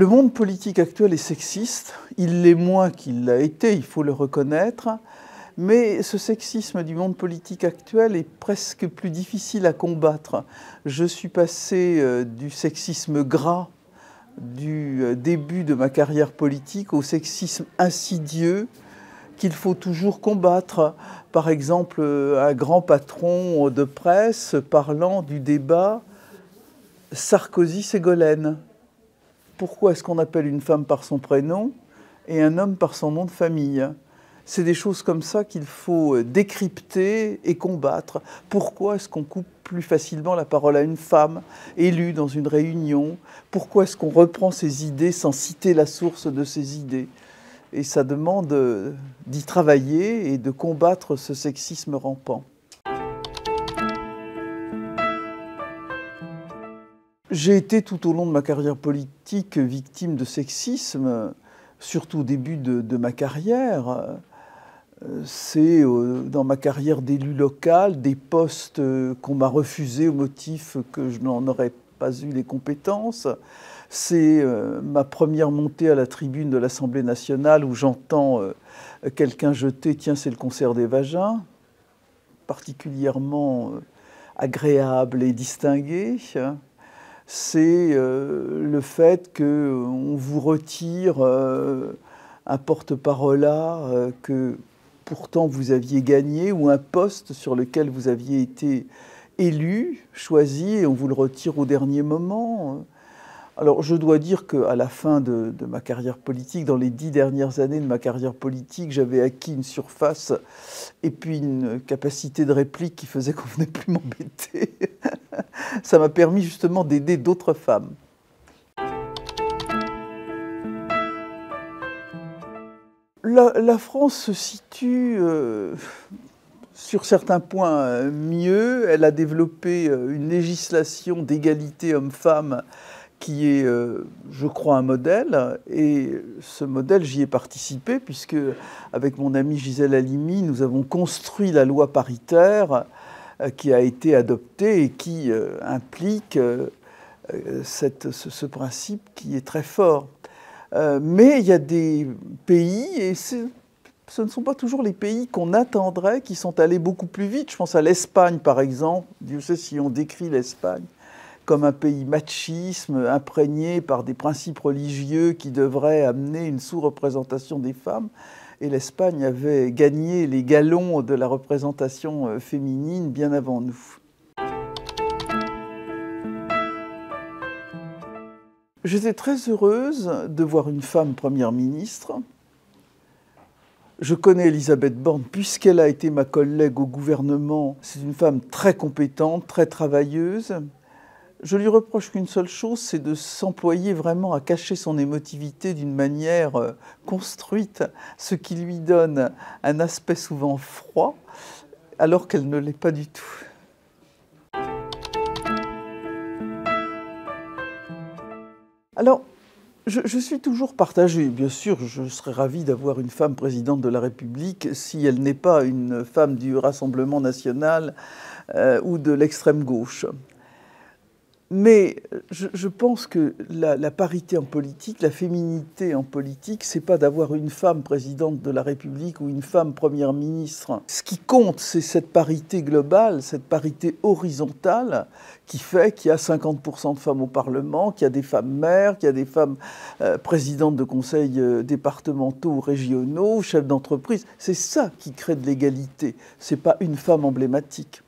Le monde politique actuel est sexiste, il l'est moins qu'il l'a été, il faut le reconnaître, mais ce sexisme du monde politique actuel est presque plus difficile à combattre. Je suis passé du sexisme gras du début de ma carrière politique au sexisme insidieux qu'il faut toujours combattre. Par exemple, un grand patron de presse parlant du débat Sarkozy-Ségolène. Pourquoi est-ce qu'on appelle une femme par son prénom et un homme par son nom de famille? C'est des choses comme ça qu'il faut décrypter et combattre. Pourquoi est-ce qu'on coupe plus facilement la parole à une femme élue dans une réunion? Pourquoi est-ce qu'on reprend ses idées sans citer la source de ses idées? Et ça demande d'y travailler et de combattre ce sexisme rampant. J'ai été tout au long de ma carrière politique victime de sexisme, surtout au début de ma carrière. C'est dans ma carrière d'élu local, des postes qu'on m'a refusés au motif que je n'en aurais pas eu les compétences. C'est ma première montée à la tribune de l'Assemblée nationale où j'entends quelqu'un jeter « Tiens, c'est le concert des vagins », particulièrement agréable et distingué. C'est le fait qu'on vous retire un porte-parole que pourtant vous aviez gagné ou un poste sur lequel vous aviez été élu, choisi, et on vous le retire au dernier moment. Alors je dois dire qu'à la fin de ma carrière politique, dans les 10 dernières années de ma carrière politique, j'avais acquis une surface et puis une capacité de réplique qui faisait qu'on ne venait plus m'embêter. Ça m'a permis justement d'aider d'autres femmes. La France se situe sur certains points mieux. Elle a développé une législation d'égalité homme-femme qui est, je crois, un modèle. Et ce modèle, j'y ai participé, puisque, avec mon amie Gisèle Halimi, nous avons construit la loi paritaire qui a été adoptée et qui implique ce principe qui est très fort. Mais il y a des pays, et ce ne sont pas toujours les pays qu'on attendrait, qui sont allés beaucoup plus vite. Je pense à l'Espagne, par exemple. Dieu sait si on décrit l'Espagne comme un pays machisme, imprégné par des principes religieux qui devraient amener une sous-représentation des femmes. Et l'Espagne avait gagné les galons de la représentation féminine bien avant nous. J'étais très heureuse de voir une femme première ministre. Je connais Elisabeth Borne puisqu'elle a été ma collègue au gouvernement. C'est une femme très compétente, très travailleuse. Je lui reproche qu'une seule chose, c'est de s'employer vraiment à cacher son émotivité d'une manière construite, ce qui lui donne un aspect souvent froid, alors qu'elle ne l'est pas du tout. Alors, je suis toujours partagée. Bien sûr, je serais ravie d'avoir une femme présidente de la République si elle n'est pas une femme du Rassemblement national ou de l'extrême gauche. Mais je pense que la parité en politique, la féminité en politique, c'est pas d'avoir une femme présidente de la République ou une femme première ministre. Ce qui compte, c'est cette parité globale, cette parité horizontale qui fait qu'il y a 50% de femmes au Parlement, qu'il y a des femmes maires, qu'il y a des femmes présidentes de conseils départementaux ou régionaux, chefs d'entreprise. C'est ça qui crée de l'égalité. C'est pas une femme emblématique.